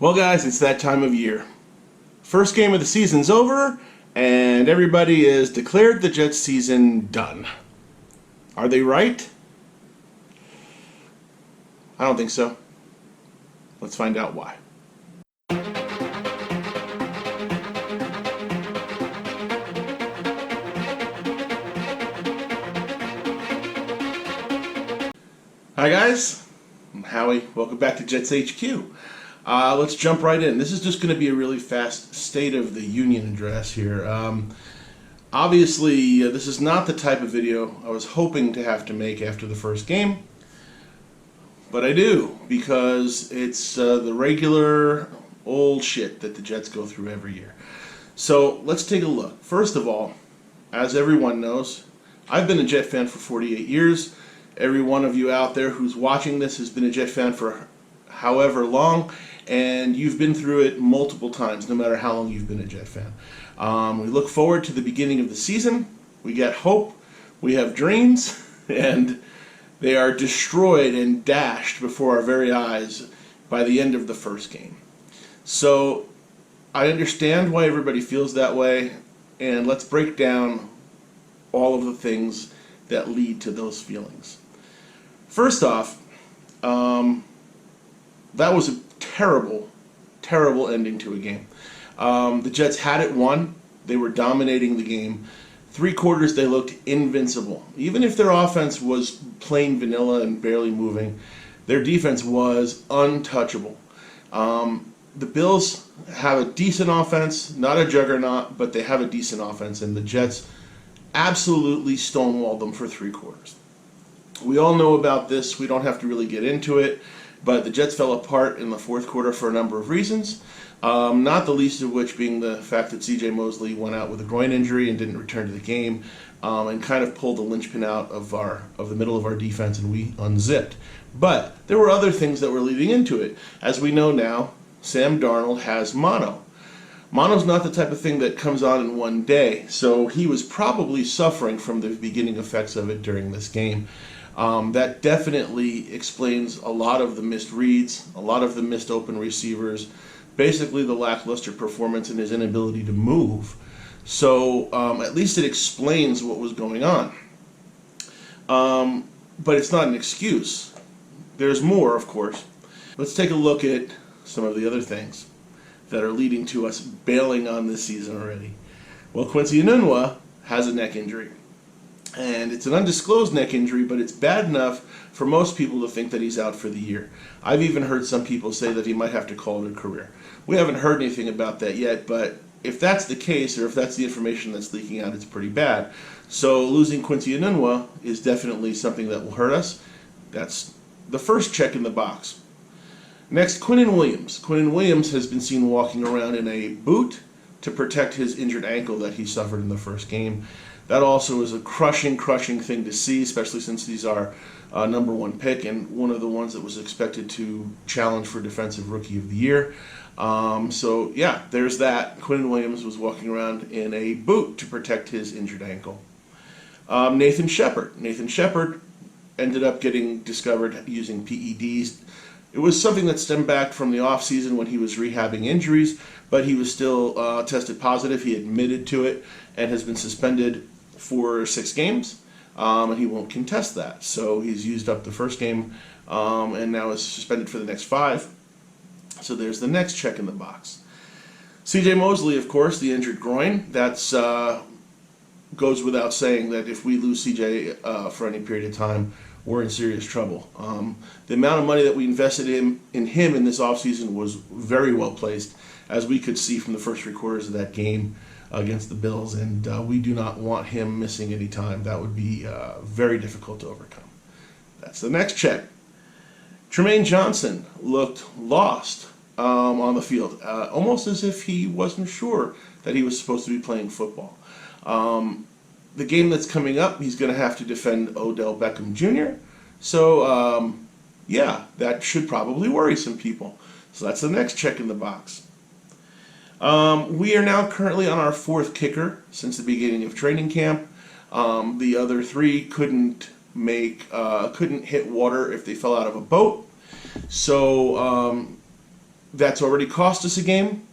Well, guys, it's that time of year. First game of the season's over, and everybody has declared the Jets season done. Are they right? I don't think so. Let's find out why. Hi guys, I'm Howie. Welcome back to JetsHQ. Let's jump right in. This is just going to be a really fast State of the Union address here. Obviously, this is not the type of video I was hoping to have to make after the first game, but I do, because it's the regular old shit that the Jets go through every year. So let's take a look. First of all, as everyone knows, I've been a Jet fan for 48 years. Every one of you out there who's watching this has been a Jet fan for however long, and you've been through it multiple times, no matter how long you've been a Jet fan. We look forward to the beginning of the season. We get hope. We have dreams, and they are destroyed and dashed before our very eyes by the end of the first game. So I understand why everybody feels that way, and let's break down all of the things that lead to those feelings. First off, that was a terrible, terrible ending to a game. The Jets had it won. They were dominating the game. 3 quarters, they looked invincible. Even if their offense was plain vanilla and barely moving, their defense was untouchable. The Bills have a decent offense, not a juggernaut, but they have a decent offense, and the Jets absolutely stonewalled them for 3 quarters. We all know about this. We don't have to really get into it, but the Jets fell apart in the fourth quarter for a number of reasons, not the least of which being the fact that C.J. Mosley went out with a groin injury and didn't return to the game, and kind of pulled the linchpin out of the middle of our defense, and we unzipped. But there were other things that were leading into it. As we know now, Sam Darnold has mono. Mono's not the type of thing that comes on in one day, so he was probably suffering from the beginning effects of it during this game. That definitely explains a lot of the missed reads, a lot of the missed open receivers, basically the lackluster performance and his inability to move. So at least it explains what was going on. But it's not an excuse. There's more, of course. Let's take a look at some of the other things that are leading to us bailing on this season already. Well, Quincy Enunwa has a neck injury. And it's an undisclosed neck injury, but it's bad enough for most people to think that he's out for the year. I've even heard some people say that he might have to call it a career. We haven't heard anything about that yet, but if that's the case, or if that's the information that's leaking out, it's pretty bad. So losing Quincy Enunwa is definitely something that will hurt us. That's the first check in the box. Next, Quinnen Williams. Quinnen Williams has been seen walking around in a boot to protect his injured ankle that he suffered in the first game. That also is a crushing thing to see, especially since these are number 1 pick and one of the ones that was expected to challenge for Defensive Rookie of the Year. So yeah, there's that. Quinnen Williams was walking around in a boot to protect his injured ankle. Nathan Shepard. Nathan Shepard ended up getting discovered using PEDs. It was something that stemmed back from the offseason when he was rehabbing injuries, but he was still tested positive. He admitted to it and has been suspended for 6 games, and he won't contest that. So he's used up the first game and now is suspended for the next 5. So there's the next check in the box. C.J. Mosley, of course, the injured groin. That's goes without saying that if we lose C.J. For any period of time, we're in serious trouble. The amount of money that we invested in him in this offseason was very well placed, as we could see from the first 3 quarters of that game against the Bills, and we do not want him missing any time. That would be very difficult to overcome. That's the next check. Tremaine Johnson looked lost on the field, almost as if he wasn't sure that he was supposed to be playing football. The game that's coming up, he's going to have to defend Odell Beckham Jr., so yeah, that should probably worry some people. So that's the next check in the box. We are now currently on our 4th kicker since the beginning of training camp. The other 3 couldn't hit water if they fell out of a boat. So That's already cost us a game,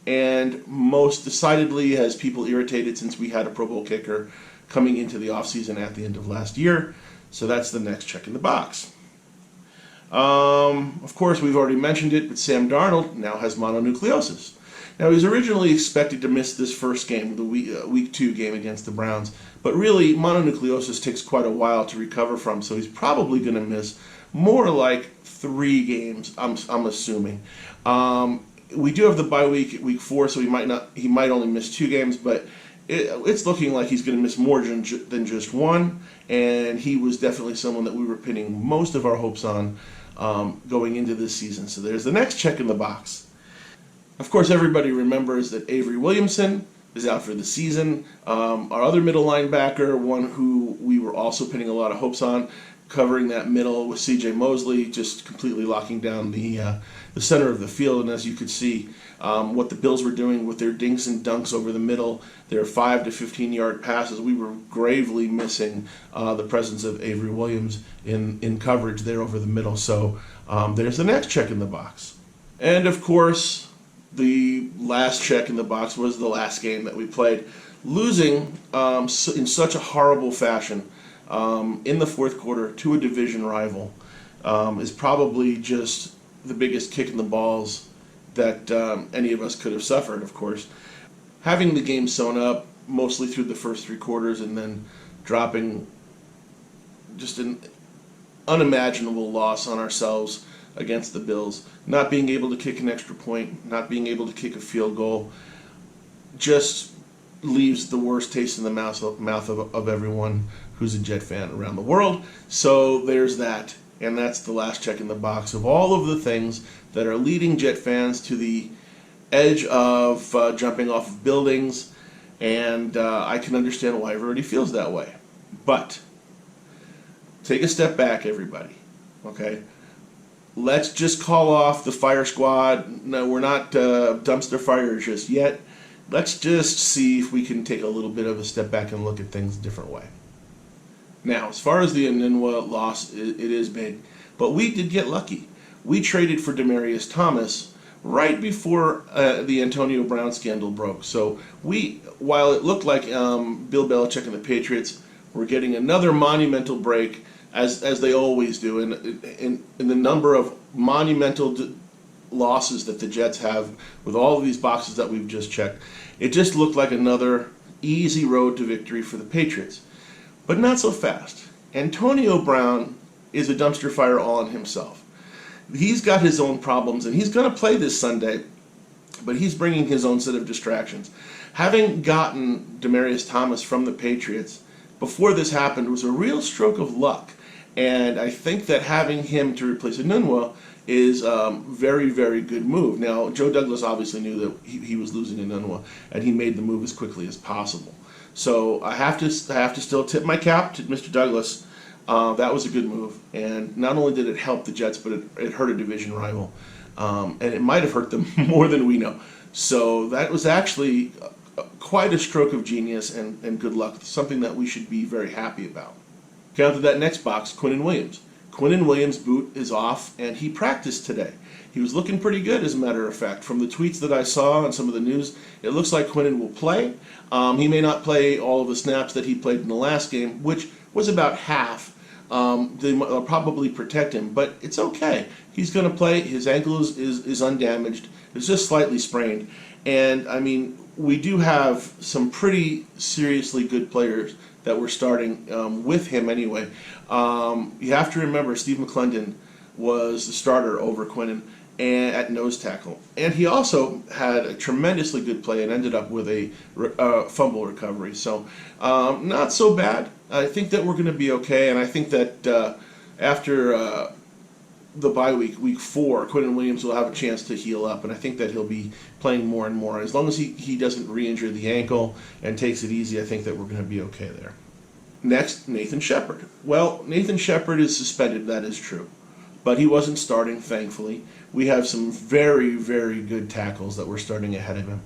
and most decidedly has people irritated since we had a Pro Bowl kicker coming into the offseason at the end of last year. So that's the next check in the box. Of course, we've already mentioned it, but Sam Darnold now has mononucleosis. Now, he was originally expected to miss this first game, the week 2 game against the Browns, but really, mononucleosis takes quite a while to recover from, so he's probably going to miss more like 3 games, I'm assuming. We do have the bye week 4, so he might only miss 2 games, but it's looking like he's going to miss more than just 1, and he was definitely someone that we were pinning most of our hopes on going into this season. So there's the next check in the box. Of course, everybody remembers that Avery Williamson is out for the season. Our other middle linebacker, one who we were also pinning a lot of hopes on, covering that middle with C.J. Mosley, just completely locking down the center of the field. And as you could see, what the Bills were doing with their dinks and dunks over the middle, their 5 to 15 yard passes, we were gravely missing the presence of Avery Williams in coverage there over the middle. So there's the next check in the box. And of course, the last check in the box was the last game that we played, losing in such a horrible fashion in the fourth quarter to a division rival is probably just the biggest kick in the balls that any of us could have suffered, of course. Having the game sewn up mostly through the first 3 quarters and then dropping just an unimaginable loss on ourselves against the Bills, not being able to kick an extra point, not being able to kick a field goal, just leaves the worst taste in the mouth of everyone who's a Jet fan around the world. So there's that, and that's the last check in the box of all of the things that are leading Jet fans to the edge of jumping off of buildings, and I can understand why everybody feels that way. But take a step back, everybody, okay? Let's just call off the fire squad. No, we're not dumpster fires just yet. Let's just see if we can take a little bit of a step back and look at things a different way. Now, as far as the Anunua loss, it is big. But we did get lucky. We traded for Demaryius Thomas right before the Antonio Brown scandal broke. So while it looked like Bill Belichick and the Patriots were getting another monumental break, as they always do, in the number of monumental losses that the Jets have with all of these boxes that we've just checked, it just looked like another easy road to victory for the Patriots. But not so fast. Antonio Brown is a dumpster fire all on himself. He's got his own problems, and he's going to play this Sunday, but he's bringing his own set of distractions. Having gotten Demaryius Thomas from the Patriots before this happened was a real stroke of luck. And I think that having him to replace Anunua is a very, very good move. Now, Joe Douglas obviously knew that he was losing Anunua, and he made the move as quickly as possible. So I have to still tip my cap to Mr. Douglas. That was a good move, and not only did it help the Jets, but it hurt a division rival, and it might have hurt them more than we know. So that was actually quite a stroke of genius and good luck, something that we should be very happy about. Down to that next box, Quinnen Williams. Quinnen Williams' boot is off, and he practiced today. He was looking pretty good, as a matter of fact. From the tweets that I saw and some of the news, it looks like Quinnen will play. He may not play all of the snaps that he played in the last game, which was about half. They'll probably protect him, but it's okay. He's going to play. His ankle is undamaged. It's just slightly sprained. And, I mean, we do have some pretty seriously good players that we're starting with him anyway. You have to remember Steve McClendon was the starter over Quinnen and at nose tackle. And he also had a tremendously good play and ended up with a fumble recovery. So not so bad. I think that we're going to be okay, and I think that after the bye week 4, Quinnen Williams will have a chance to heal up, and I think that he'll be playing more and more. As long as he doesn't re-injure the ankle and takes it easy, I think that we're going to be okay there. Next, Nathan Shepard. Well, Nathan Shepard is suspended, that is true. But he wasn't starting, thankfully. We have some very, very good tackles that we're starting ahead of him.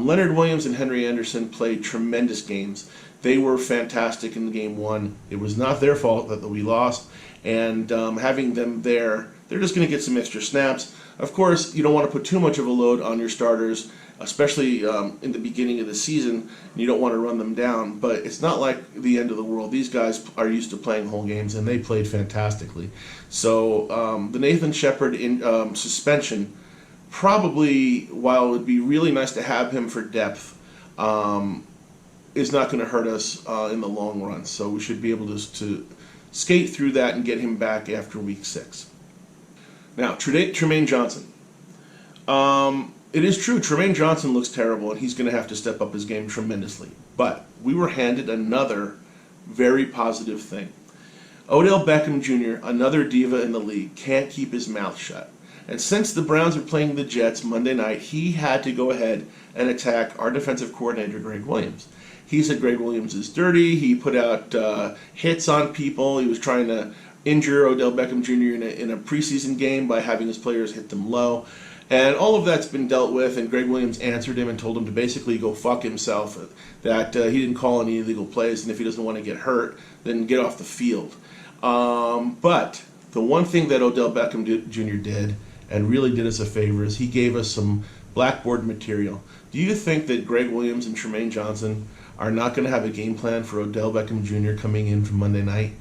Leonard Williams and Henry Anderson played tremendous games. They were fantastic in game 1. It was not their fault that we lost. And having them there, they're just going to get some extra snaps. Of course, you don't want to put too much of a load on your starters, especially in the beginning of the season, and you don't want to run them down. But it's not like the end of the world. These guys are used to playing whole games, and they played fantastically. So the Nathan Shepard suspension, probably, while it would be really nice to have him for depth, is not going to hurt us in the long run. So we should be able to skate through that and get him back after week 6. Now, Tremaine Johnson. It is true, Tremaine Johnson looks terrible, and he's going to have to step up his game tremendously. But we were handed another very positive thing. Odell Beckham Jr., another diva in the league, can't keep his mouth shut. And since the Browns are playing the Jets Monday night, he had to go ahead and attack our defensive coordinator, Greg Williams. He said Greg Williams is dirty. He put out hits on people. He was trying to injure Odell Beckham Jr. in a preseason game by having his players hit them low. And all of that's been dealt with, and Greg Williams answered him and told him to basically go fuck himself, that he didn't call any illegal plays, and if he doesn't want to get hurt, then get off the field. But the one thing that Odell Beckham Jr. did, and really did us a favor, is he gave us some blackboard material. Do you think that Greg Williams and Tremaine Johnson are not going to have a game plan for Odell Beckham Jr. coming in from Monday night?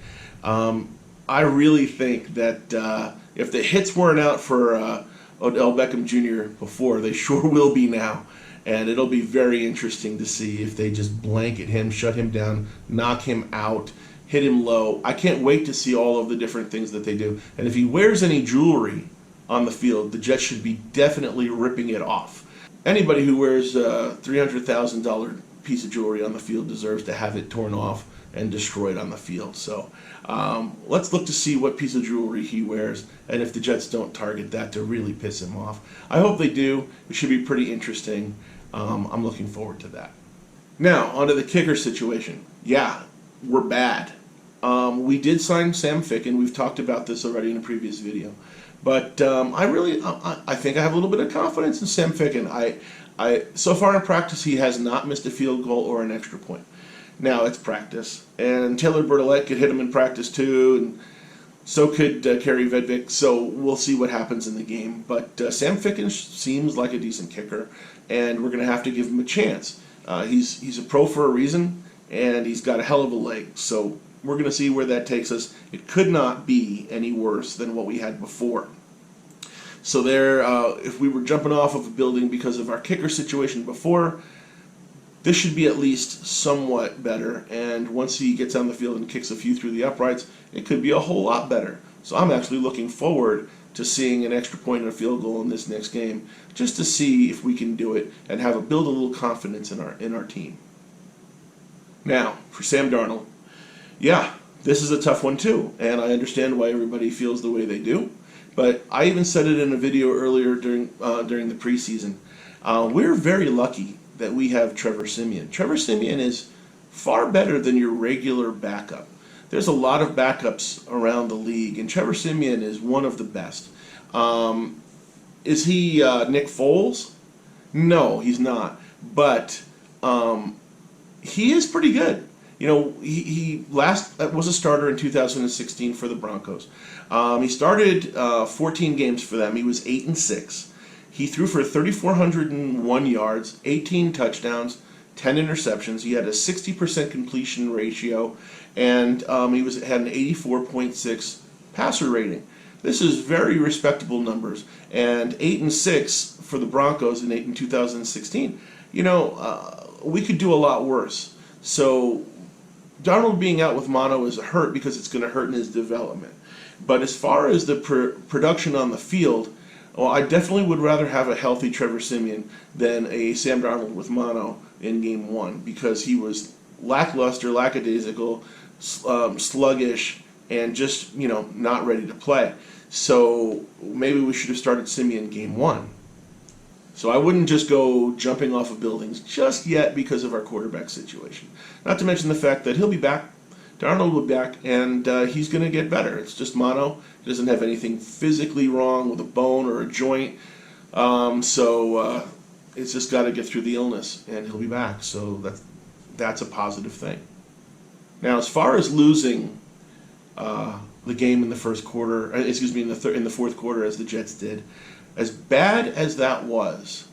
I really think that if the hits weren't out for Odell Beckham Jr. before, they sure will be now. And it'll be very interesting to see if they just blanket him, shut him down, knock him out, hit him low. I can't wait to see all of the different things that they do. And if he wears any jewelry on the field, the Jets should be definitely ripping it off. Anybody who wears a $300,000 piece of jewelry on the field deserves to have it torn off and destroyed on the field. So let's look to see what piece of jewelry he wears, and if the Jets don't target that to really piss him off. I hope they do. It should be pretty interesting. I'm looking forward to that. Now, onto the kicker situation. Yeah, we're bad. We did sign Sam Ficken. We've talked about this already in a previous video. But I think I have a little bit of confidence in Sam Ficken. So far in practice, he has not missed a field goal or an extra point. Now, it's practice, and Taylor Bertolette could hit him in practice too, and so could Kerry Vedvik, so we'll see what happens in the game. But Sam Ficken seems like a decent kicker, and we're going to have to give him a chance. He's a pro for a reason, and he's got a hell of a leg, so we're going to see where that takes us. It could not be any worse than what we had before. So if we were jumping off of a building because of our kicker situation before, this should be at least somewhat better, and once he gets on the field and kicks a few through the uprights, it could be a whole lot better. So I'm actually looking forward to seeing an extra point and a field goal in this next game, just to see if we can do it and build a little confidence in our team. Now, for Sam Darnold, yeah, this is a tough one too, and I understand why everybody feels the way they do. But I even said it in a video earlier during the preseason. We're very lucky that we have Trevor Siemian. Trevor Siemian is far better than your regular backup. There's a lot of backups around the league, and Trevor Siemian is one of the best. Is he Nick Foles? No, he's not. But he is pretty good. You know, he last was a starter in 2016 for the Broncos. He started 14 games for them. He was 8-6. He threw for 3,401 yards, 18 touchdowns, 10 interceptions. He had a 60% completion ratio, and he had an 84.6 passer rating. This is very respectable numbers. And 8-6 for the Broncos in 2016. You know, we could do a lot worse. So Darnold being out with mono is a hurt because it's going to hurt in his development. But as far as the production on the field, well, I definitely would rather have a healthy Trevor Siemian than a Sam Darnold with mono in Game 1, because he was lackluster, lackadaisical, sluggish, and just, you know, not ready to play. So maybe we should have started Siemian Game 1. So I wouldn't just go jumping off of buildings just yet because of our quarterback situation. Not to mention the fact that he'll be back. Darnold will be back, and he's going to get better. It's just mono. He doesn't have anything physically wrong with a bone or a joint. So it's just got to get through the illness, and he'll be back. So that's a positive thing. Now, as far as losing the game in the first quarter, in the fourth quarter, as the Jets did, as bad as that was,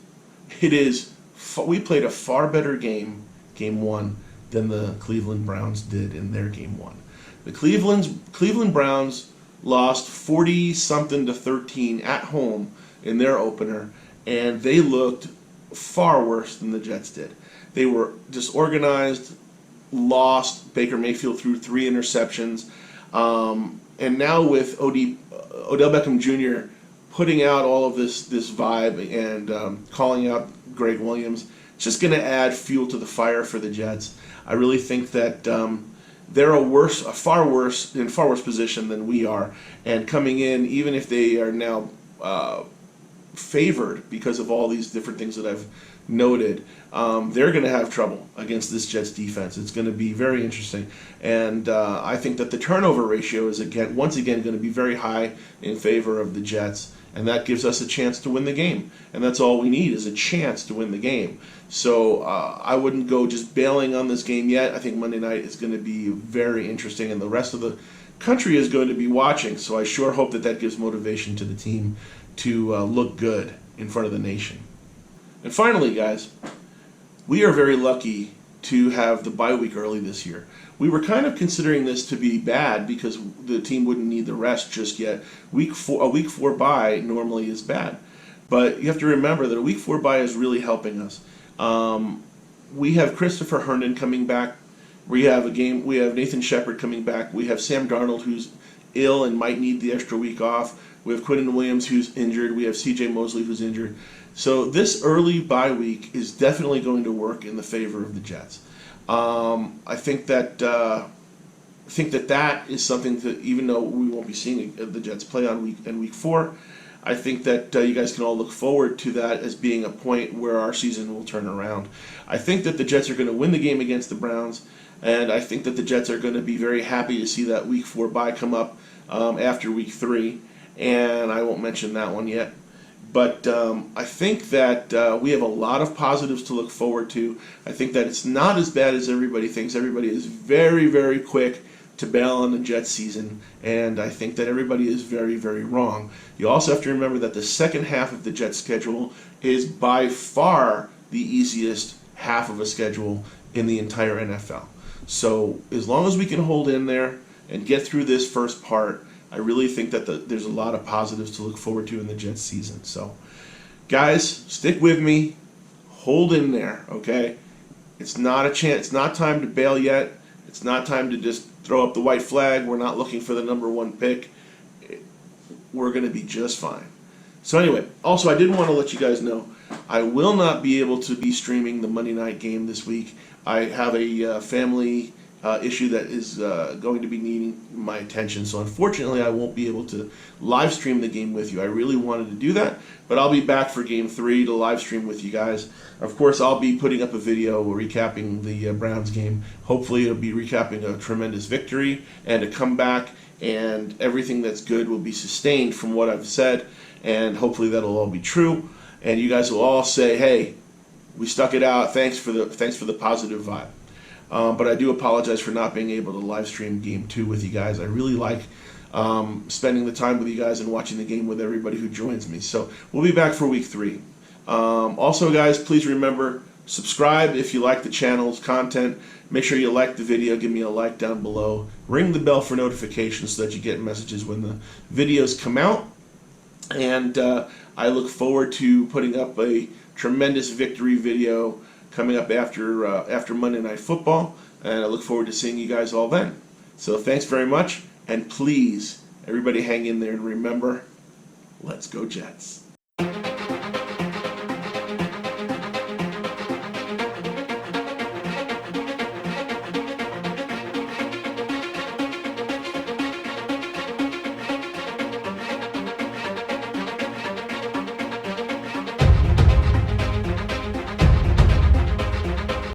we played a far better game, game one, than the Cleveland Browns did in their game one. The Cleveland Browns lost 40-something to 13 at home in their opener, and they looked far worse than the Jets did. They were disorganized, lost. Baker Mayfield threw 3 interceptions. And now with Odell Beckham Jr. putting out all of this vibe and calling out Greg Williams, it's just going to add fuel to the fire for the Jets. I really think that they're in far worse position than we are. And coming in, even if they are now favored because of all these different things that I've noted, they're going to have trouble against this Jets defense. It's going to be very interesting, and I think that the turnover ratio is once again going to be very high in favor of the Jets, and that gives us a chance to win the game. And that's all we need, is a chance to win the game. So I wouldn't go just bailing on this game yet. I think Monday night is going to be very interesting, and the rest of the country is going to be watching. So I sure hope that gives motivation to the team to look good in front of the nation. And finally, guys, we are very lucky to have the bye week early this year. We were kind of considering this to be bad because the team wouldn't need the rest just yet. A week 4 bye normally is bad. But you have to remember that a week 4 bye is really helping us. We have Christopher Herndon coming back. We have Nathan Shepard coming back. We have Sam Darnold, who's ill and might need the extra week off. We have Quinnen Williams, who's injured. We have C.J. Mosley, who's injured. So this early bye week is definitely going to work in the favor of the Jets. I think that is something that, even though we won't be seeing the Jets play on week 4, I think that you guys can all look forward to that as being a point where our season will turn around. I think that the Jets are going to win the game against the Browns, and I think that the Jets are going to be very happy to see that week 4 bye come up after week 3, and I won't mention that one yet. But I think that we have a lot of positives to look forward to. I think that it's not as bad as everybody thinks. Everybody is very, very quick to bail on the Jets season, and I think that everybody is very, very wrong. You also have to remember that the second half of the Jets schedule is by far the easiest half of a schedule in the entire NFL. So as long as we can hold in there and get through this first part, I really think that there's a lot of positives to look forward to in the Jets season. So, guys, stick with me. Hold in there, okay? It's not a chance. It's not time to bail yet. It's not time to just throw up the white flag. We're not looking for the number 1 pick. We're going to be just fine. So anyway, also I did want to let you guys know, I will not be able to be streaming the Monday night game this week. I have a family issue that is going to be needing my attention. So unfortunately, I won't be able to live stream the game with you. I really wanted to do that, but I'll be back for Game 3 to live stream with you guys. Of course, I'll be putting up a video recapping the Browns game. Hopefully, it'll be recapping a tremendous victory and a comeback, and everything that's good will be sustained from what I've said, and hopefully that'll all be true. And you guys will all say, "Hey, we stuck it out. Thanks for the positive vibe." But I do apologize for not being able to live stream Game 2 with you guys. I really like spending the time with you guys and watching the game with everybody who joins me. So we'll be back for Week 3. Also, guys, please remember, subscribe if you like the channel's content. Make sure you like the video. Give me a like down below. Ring the bell for notifications so that you get messages when the videos come out. And I look forward to putting up a tremendous victory video coming up after Monday Night Football, and I look forward to seeing you guys all then. So thanks very much, and please, everybody hang in there, and remember, let's go Jets.